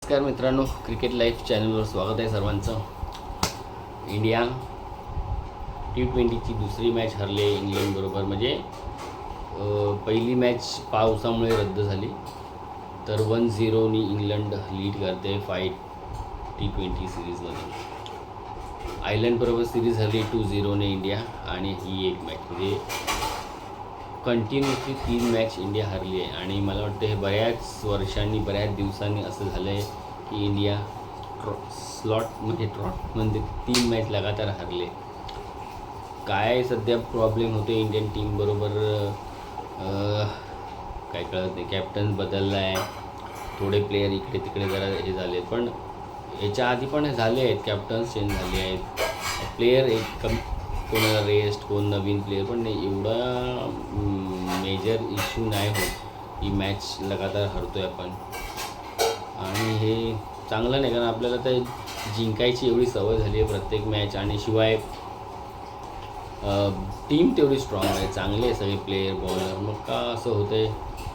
नमस्कार मित्रांनो, cricket life चॅनलवर स्वागत आहे सर्वांचं. इंडिया T20ची दुसरी मॅच हरली आहे इंग्लंडबरोबर. म्हणजे पहिली मॅच पावसामुळे रद्द झाली, तर 1-0नी इंग्लंड लीड करते T20 सिरीजमध्ये. आयर्लंडबरोबर सिरीज हरली 2-0ने इंडिया, आणि ही एक मॅच म्हणजे कंटिन्युअसली 3 मॅच इंडिया हरली आहे. आणि मला वाटतं हे बऱ्याच वर्षांनी, बऱ्याच दिवसांनी असं झालं आहे की इंडिया ट्रॉटमध्ये 3 मॅच लगातार हरले. काय सध्या प्रॉब्लेम होतो इंडियन टीमबरोबर काय कळत नाही. कॅप्टन बदलला आहे, थोडे प्लेयर इकडे तिकडे जरा हे झाले, पण याच्या आधी पण झाले आहेत, कॅप्टन्स चेंज झाले आहेत, प्लेयर एक कोणाला रेस्ट, कोण नवीन प्लेयर, पण नाही एवढा मेजर इश्यू नाही होत. ही मॅच लगातार हरतो आहे आपण, आणि हे चांगलं नाही, कारण आपल्याला तर जिंकायची एवढी सवय झाली आहे प्रत्येक मॅच. आणि शिवाय टीम तेवढी स्ट्रॉंग आहे, चांगले आहे सगळे प्लेयर, बॉलर. मग का असं होतं आहे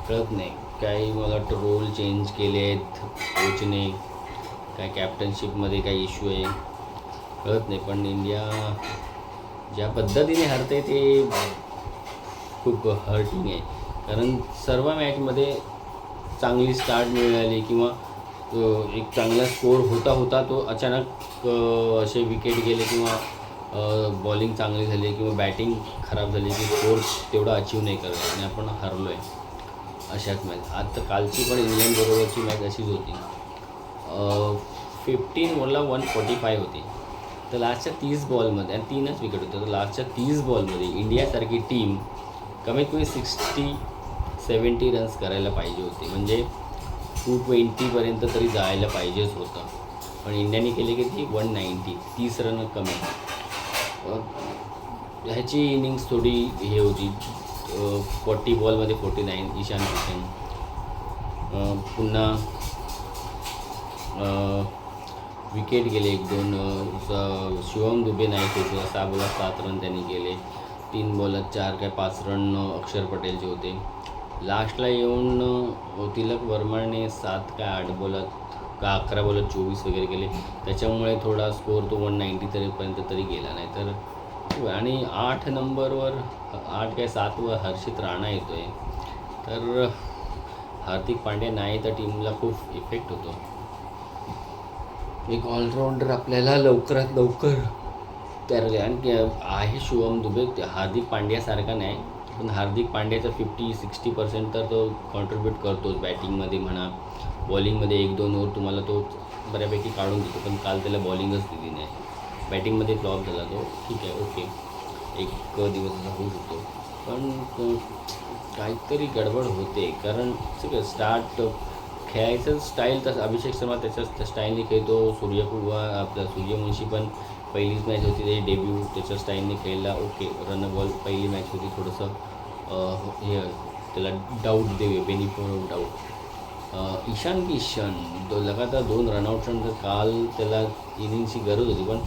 कळत नाही. काही मला वाटतं रोल चेंज केले आहेत कोचने, काय कॅप्टनशिपमध्ये काही इश्यू आहे कळत नाही. पण इंडिया ज्या पद्धतीने हरते ते खूप हर्टिंग आहे, कारण सर्व मॅचमध्ये चांगली स्टार्ट मिळाली किंवा एक चांगला स्कोर होता तो अचानक असे विकेट गेले किंवा बॉलिंग चांगली झाली किंवा बॅटिंग खराब झाली की स्कोर तेवढा अचीव नाही करत, आणि आपण हरलो आहे अशाच मॅच. आता कालची पण इंग्लंडबरोबरची मॅच अशीच होती. 15 ओव्हरला 145 होती, तर लास्टच्या 30 बॉलमध्ये, आणि 3च विकेट होतं, तर लास्टच्या 30 बॉलमध्ये इंडियासारखी टीम कमीत कमी 60-70 रन्स करायला पाहिजे होते. म्हणजे 220पर्यंत तरी जायला पाहिजेच होतं, पण इंडियाने केले की ती 190, 30 रन कमी. ह्याची इनिंग्स थोडी हे होती. 40 बॉलमध्ये 49 ईशान किशन. पुन्हा विकेट गेले 1-2. शिवम दुबे नाही खेळतो, 6 बॉलात 7 रन त्यांनी केले. 3 बॉलात 4 काय 5 रन अक्षर पटेलचे होते. लास्टला येऊन तिलक वर्माने 7 काय 8 बॉलात का 11 बॉलात 24 वगैरे केले, त्याच्यामुळे थोडा स्कोर तो 190पर्यंत तरी गेला नाही तर. आणि 8 नंबरवर 8 काय 7वर हर्षित राणा येतो आहे, तर हार्दिक पांड्या नाही तर टीमला खूप इफेक्ट होतो. एक ऑलराऊंडर आपल्याला लवकरात लवकर तयार आहे शिवम दुबे. हार्दिक पांड्यासारखा नाही, पण हार्दिक पांड्याचा 50-60% तर तो कॉन्ट्रीब्यूट करतोच. बॅटिंगमध्ये म्हणा, बॉलिंगमध्ये 1-2 ओव्हर तुम्हाला तो बऱ्यापैकी काढून देतो, पण काल त्याला बॉलिंगच दिली नाही. बॅटिंगमध्ये फ्लॉप झाला तो, ठीक आहे, ओके, एक दिवस असा होऊ शकतो, पण काहीतरी गडबड होते. कारण सगळं स्टार्ट खेळायचं स्टाईल तसं, अभिषेक शर्मा त्याच्या स्टाईलने खेळतो, आपला सूर्यवंशी पण पहिलीच मॅच होती ते डेब्यू, त्याच्या स्टाईलने खेळला, ओके, रन बॉल पहिली मॅच होती, थोडंसं हे त्याला डाऊट देऊया, benefit of doubt. Ishan Kishan लगातार 2 रनआउटनंतर काल त्याला इनिंग्सची गरज होती, पण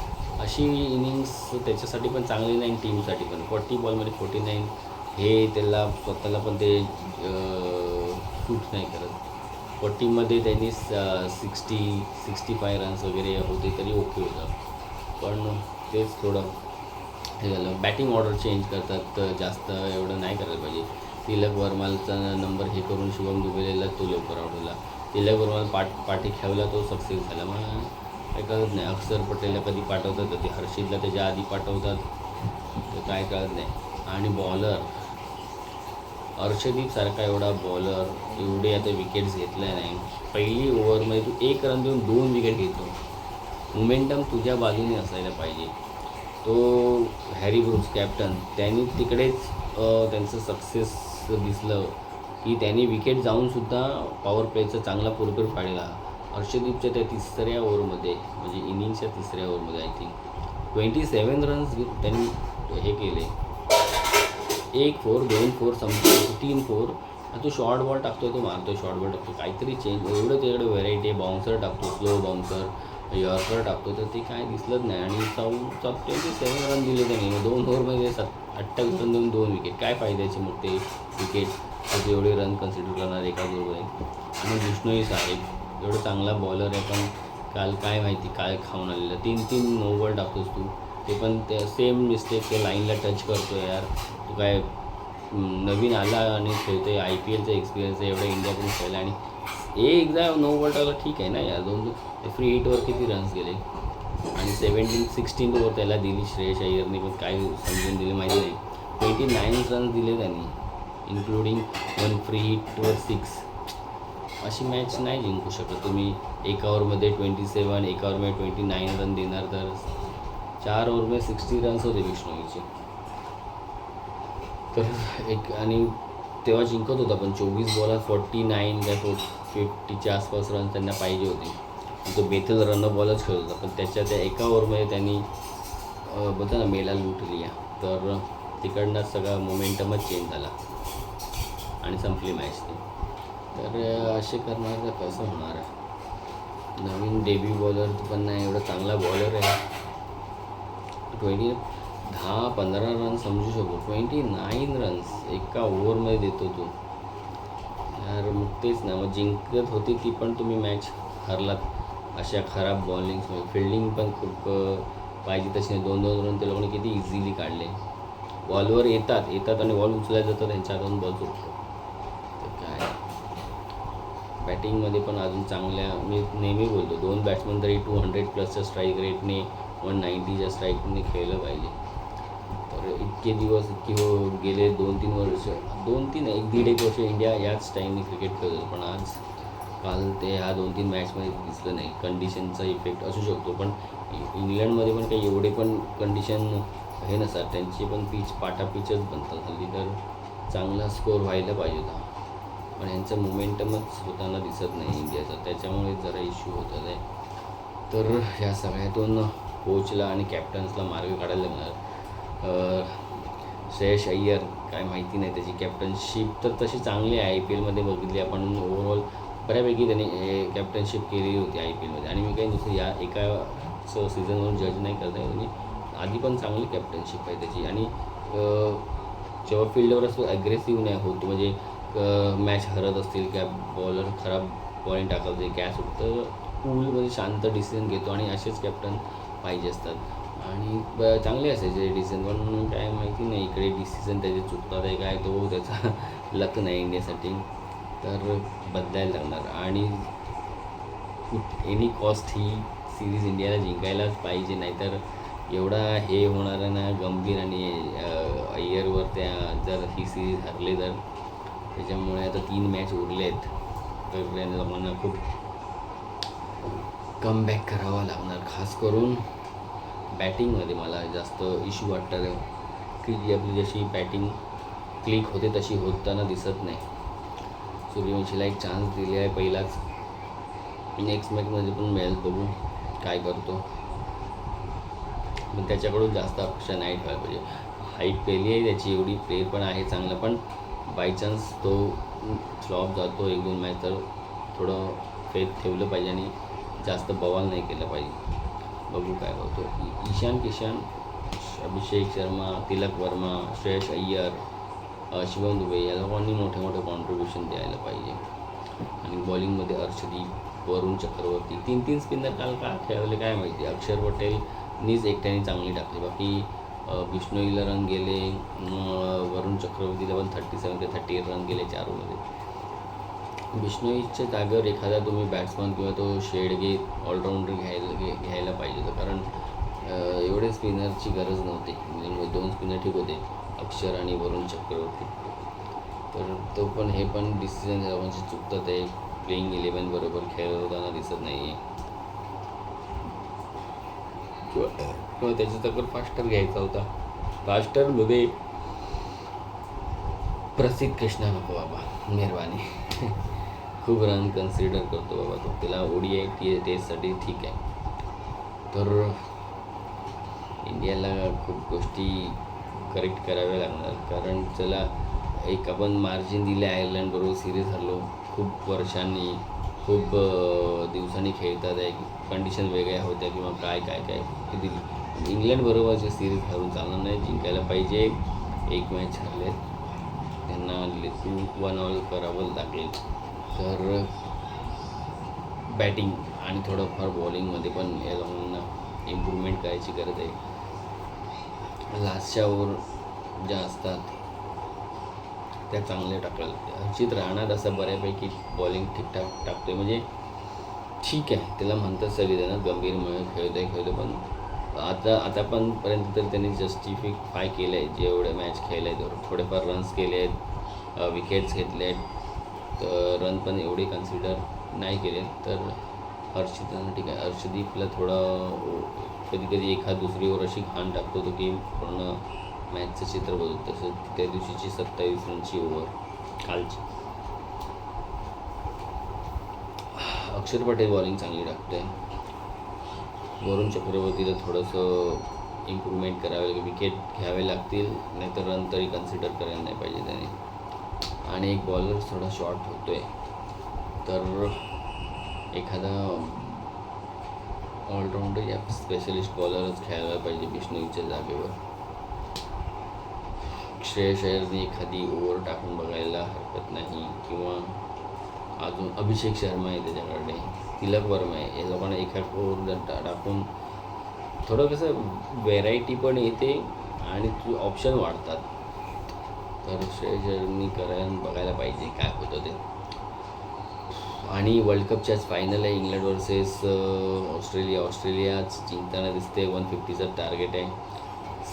अशी इनिंग्स त्याच्यासाठी पण चांगली नाही, टीमसाठी पण. 40 बॉलमध्ये 49 हे त्याला स्वतःला पण ते सूट नाही करत. 40मध्ये त्यांनी 60-65 रन्स वगैरे होते तरी ओके होतं, पण तेच थोडं हे झालं. बॅटिंग ऑर्डर चेंज करतात, जास्त एवढं नाही करायला पाहिजे. तिलक वर्माचा नंबर हे करून शिवम दुबेला तो लवकर आउट झाला. तिलक वर्माला पाठी खेळला, तो सक्सेस झाला. मग काय कळत नाही, अक्षर पटेलला कधी पाठवतात, कधी हर्षितला त्याच्या आधी पाठवतात, तर काय कळत नाही. आणि बॉलर अर्शदीपसारखा एवढा बॉलर एवढे आता विकेट्स घेतल्या नाही. पहिली ओव्हरमध्ये तू 1 रन देऊन 2 विकेट घेतो, मोमेंटम तुझ्या बाजूने असायला पाहिजे. तो हॅरी ब्रुक्स कॅप्टन, त्यांनी तिकडेच त्यांचं सक्सेस दिसलं की त्यांनी विकेट जाऊनसुद्धा पॉवर प्लेचा चांगला पुरपूर पाडला. अर्शदीपच्या त्या 3ऱ्या ओव्हरमध्ये, म्हणजे इनिंग्सच्या 3ऱ्या ओव्हरमध्ये आय थिंक 27 रन्स त्यांनी हे केले. 1 4, 2 4, 3 4. तो शॉर्ट बॉल टाकतो, तो मारतो, शॉर्ट बॉल टाकतो, काहीतरी चेंज, एवढं त्याकडे व्हेरायटी आहे. बाउन्सर टाकतो, स्लो बाउन्सर, यॉर्कर टाकतो, तर ते काय दिसलंच नाही. आणि 27 रन दिले त्याने 2 ओव्हरमध्ये. 28 रन देऊन 2 विकेट, काय फायद्याचे मग ते विकेट, तर एवढे रन कन्सिडर करणार एका ओव्हरमध्ये. आणि विष्णूही साहेब एवढं चांगला बॉलर आहे, पण काल काय माहिती काय खाऊन आलेलं. 3-3 नो बॉल टाकतोस तू, ते पण ते सेम मिस्टेक, ते लाईनला टच करतो यार. तू काय नवीन आला आणि खेळतो आहे, आय पी एलचा एक्सपिरियन्स आहे, एवढं इंडियाकडून खेळला आणि एकदा नो बॉल टाकला ठीक आहे ना यार. फ्री हिटवर किती रन्स गेले आणि 16th ओव्हर त्याला दिली श्रेयस अय्यरने, पण काय समजून दिले माहिती नाही. 29 रन्स दिले त्यांनी, इन्क्लुडिंग 1 फ्री हिटवर 6. अशी मॅच नाही जिंकू शकत तुम्ही. एका ओव्हरमध्ये 27, एका ओव्हरमध्ये 29 रन देणार तर 4 ओव्हरमध्ये 60 रन्स होते बिश्नोईचे. तर एक आणि तेव्हा जिंकत होता, पण 24 बॉलात 49 काय 50च्या आसपास रन त्यांना पाहिजे होते. तो बेथल रन बॉलच खेळत होता, पण त्याच्या त्या एका ओव्हरमध्ये त्यांनी बोलता ना मेला लूट लिया, तर तिकडनं सगळा मोमेंटमच चेंज झाला आणि संपली मॅच ती. तर असे करणार तर कसं होणार आहे. नवीन डेब्यू बॉलर पण नाही, एवढा चांगला बॉलर आहे. 10-15 रन समजू शकतो, 29 रन्स एका ओव्हरमध्ये देतो तो यार. मग तेच ना, मग जिंकत होती ती पण तुम्ही मॅच हरलात अशा खराब बॉलिंग्समध्ये. फिल्डिंग पण खूप पाहिजे तशी नाही. 2-2 रन ते लोकांनी किती इझिली काढले. बॉलवर येतात आणि बॉल उचलायला जातात, त्यांच्या हातून बॉल सुटतो. तर काय बॅटिंगमध्ये पण अजून चांगल्या, मी नेहमी बोलतो 2 बॅट्समन तरी 200+ स्ट्राईक रेटने 190च्या स्ट्राईकने खेळलं पाहिजे. तर इतके दिवस गेले 2-3 वर्ष, 2-3 1-1.5 वर्ष इंडिया याच टाईमने क्रिकेट खेळत होतं, पण काल ते ह्या 2-3 मॅचमध्ये दिसलं नाही. कंडिशनचा इफेक्ट असू शकतो, पण इंग्लंडमध्ये पण काही एवढे पण कंडिशन हे नसतात, त्यांची पण पाटा पिचच बनतात हल्ली. तर चांगला स्कोअर व्हायला पाहिजे होता, पण यांचं मोमेंटमच होताना दिसत नाही इंडियाचा, त्याच्यामुळे जरा इश्यू होत आहे. तर ह्या सगळ्यातून कोचला आणि कॅप्टन्सला मार्ग काढायला लागणार. श्रेयस अय्यर काय माहिती नाही, त्याची कॅप्टनशिप तर तशी चांगली आहे. IPL मध्ये बघितली आपण, ओव्हरऑल बऱ्यापैकी त्याने कॅप्टनशिप केलेली होती IPL मध्ये. आणि मी काही दुसरं या एकाच सीझनवरून जज नाही करत आहे, म्हणजे आधी पण चांगली कॅप्टनशिप आहे त्याची. आणि जेव्हा फील्डवर असं ॲग्रेसिव्ह नाही होत, म्हणजे मॅच हरत असतील, काय बॉलर खराब बॉलिंग टाकवते, कॅच उठतं, कूलमध्ये शांत डिसिजन घेतो, आणि असेच कॅप्टन पाहिजे असतात. आणि चांगले असायचे डिसिजन, पण काय माहिती नाही इकडे डिसिजन त्याचे चुकतात आहे काय, तो त्याचा लक नाही इंडियासाठी. तर बदलायला लागणार, आणि एनी कॉस्ट ही सिरीज इंडियाला जिंकायलाच पाहिजे. नाहीतर एवढा हे होणार आहे ना गंभीर आणि अय्यरवर त्या, जर ही सिरीज हरले तर त्याच्यामुळे आता 3 मॅच उरले आहेत, तर लोकांना खूप कमबॅक करावा लागणार. खास करून बॅटिंगमध्ये मला जास्त इश्यू वाटतात, की जी आपली जशी बॅटिंग क्लिक होते तशी होताना दिसत नाही. सूर्यवंशीला एक चान्स दिले आहे पहिलाच, नेक्स्ट मॅचमध्ये पण मिळेल, बघू काय करतो. पण त्याच्याकडून जास्त अपेक्षा नाही ठेवायला पाहिजे. हाईट केली आहे त्याची, एवढी प्लेयर पण आहे चांगला, पण बायचान्स तो फ्लॉप जातो 1-2 मॅच, तर थोडं फेथ ठेवलं पाहिजे आणि जास्त बवाल नाही केलं पाहिजे. बघू काय होतो. ईशान किशन, अभिषेक शर्मा, तिलक वर्मा, श्रेयस अय्यर, शिवम दुबे या लोकांनी मोठे कॉन्ट्रीब्युशन द्यायला पाहिजे. आणि बॉलिंगमध्ये अर्शदीप, वरुण चक्रवर्ती, 3-3 स्पिनर काल का खेळवले काय माहिती. अक्षर पटेलनीच एकट्याने चांगली टाकली, बाकी बिश्नोईला रन गेले, वरुण चक्रवर्तीला पण 37 ते 38 रन गेले 4 ओव्हरमध्ये. बिश्नोईच्या जागेवर एखादा तुम्ही बॅट्समन किंवा तो शेडगे ऑलराऊंडर घ्यायला पाहिजे होतं, कारण एवढे स्पिनरची गरज नव्हती. म्हणजे 2 स्पिनर ठीक होते, अक्षर आणि वरुण चक्रवर्ती. तर तो पण हे पण डिसिजन म्हणजे चुकतात आहे. प्लेईंग 11 बरोबर खेळताना दिसत नाही आहे, किंवा त्याचा तक्कर फास्टर घ्यायचा होता. फास्टरमध्ये प्रसिद्ध कृष्णा नको बाबा, मेहरबानी. खूप रन कन्सिडर करतो बाबा तो, त्याला ODI टेस्टसाठी ठीक आहे. तर इंडियाला खूप गोष्टी करेक्ट कराव्या लागणार, कारण चला एक आपण मार्जिन दिले आयर्लंडबरोबर सिरीज हरलो, खूप वर्षांनी खूप दिवसांनी खेळतात आहे, कंडिशन वेगळ्या होत्या किंवा काय दिली. इंग्लंडबरोबरची सिरीज हरून चालणार नाही, जिंकायला पाहिजे. 1 मॅच हरले, त्यांना 2-1 ऑल करावं लागेल. तर बॅटिंग आणि थोडंफार बॉलिंगमध्ये पण या लोकांना इम्प्रूव्हमेंट करायची गरज आहे. लास्टच्या ओव्हर ज्या असतात त्या चांगल्या टाकायला. हर्षित राहणार असं बऱ्यापैकी बॉलिंग ठीकठाक टाकतो आहे, म्हणजे ठीक आहे, त्याला म्हणतात सगळेजण गंभीरमुळे खेळतो पण आता पण पर्यंत तर त्यांनी जस्टिफाय केलं आहे. जेवढे मॅच खेळले आहेत थोडेफार रन्स केले आहेत, विकेट्स घेतले आहेत, तर रन पण एवढे कन्सिडर नाही केले. तर हर्षितानं ठीक आहे, हर्षदीपला थोडं कधी कधी एखाद दुसरी ओव्हर अशी घाण टाकतो तो की पूर्ण मॅचचं चित्र बदलतं. तसं त्या दिवशीची 27 रनची ओव्हर कालची. अक्षर पटेल बॉलिंग चांगली टाकतो आहे. वरुण चक्रवर्तीला थोडंसं इम्प्रूव्हमेंट करावे लागेल, विकेट घ्यावे लागतील, नाहीतर रन तरी कन्सिडर करायला नाही पाहिजे त्याने. आणि एक बॉलर थोडा शॉर्ट होतो आहे, तर एखादा ऑलराऊंडर या स्पेशलिस्ट बॉलरच खेळायला पाहिजे बिश्नोईच्या जागेवर. श्रेयस अय्यरने एखादी ओव्हर टाकून बघायला हरकत नाही, किंवा अजून अभिषेक शर्मा आहे त्याच्याकडे, तिलक वर्मा आहे, या लोकांना एखाद ओव्हर जर टाकून थोडं कसं व्हेरायटी पण येते आणि ऑप्शन वाढतात. तर श्रेयस अय्यरनी करायला बघायला पाहिजे काय होतं ते. आणि वर्ल्ड कपच्याच फायनल आहे, इंग्लंड वर्सेस ऑस्ट्रेलियाच जिंकताना दिसते. 150चं टार्गेट आहे.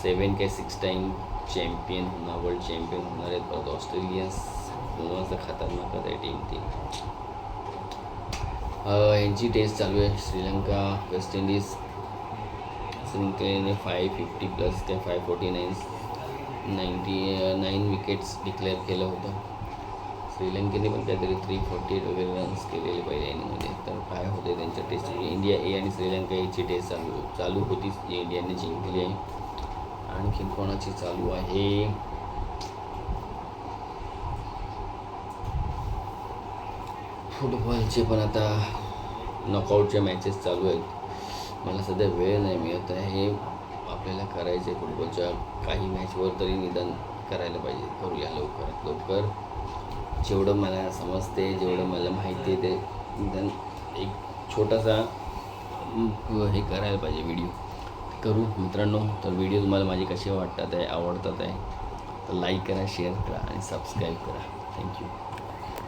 7 काय 6 टाईम चॅम्पियन होणार, वर्ल्ड चॅम्पियन होणार आहेत. परत ऑस्ट्रेलिया असं खतरनाकच आहे टीम ती. यांची टेस्ट चालू आहे, श्रीलंका वेस्ट इंडिज. श्रीलंकेने 550+ ते 549 99 विकेट्स डिक्लेअर केलं होतं. श्रीलंकेने पण काहीतरी 348 वगैरे रन्स केलेले पहिले इनिंगमध्ये. तर काय होते त्यांच्या टेस्ट, इंडिया ए आणि श्रीलंका एची टेस्ट चालू होतीच, जी इंडियाने जिंकली आहे. आणखी कोणाची चालू आहे, फुटबॉलचे पण आता नॉकआउटच्या मॅचेस चालू आहेत. मला सध्या वेळ नाही मिळत आहे, आपल्याला करायचं आहे फुटबॉलच्या काही मॅचवर तरी निदान करायला पाहिजे. करूया लवकरात लवकर, जेवढं मला समजते, जेवढं मला माहिती आहे ते निदान एक छोटासा हे करायला पाहिजे, व्हिडिओ करू मित्रांनो. तर व्हिडिओ तुम्हाला माझे कसे वाटतात आहे, आवडतात आहे, तर लाईक करा, शेअर करा आणि सबस्क्राईब करा. थँक्यू.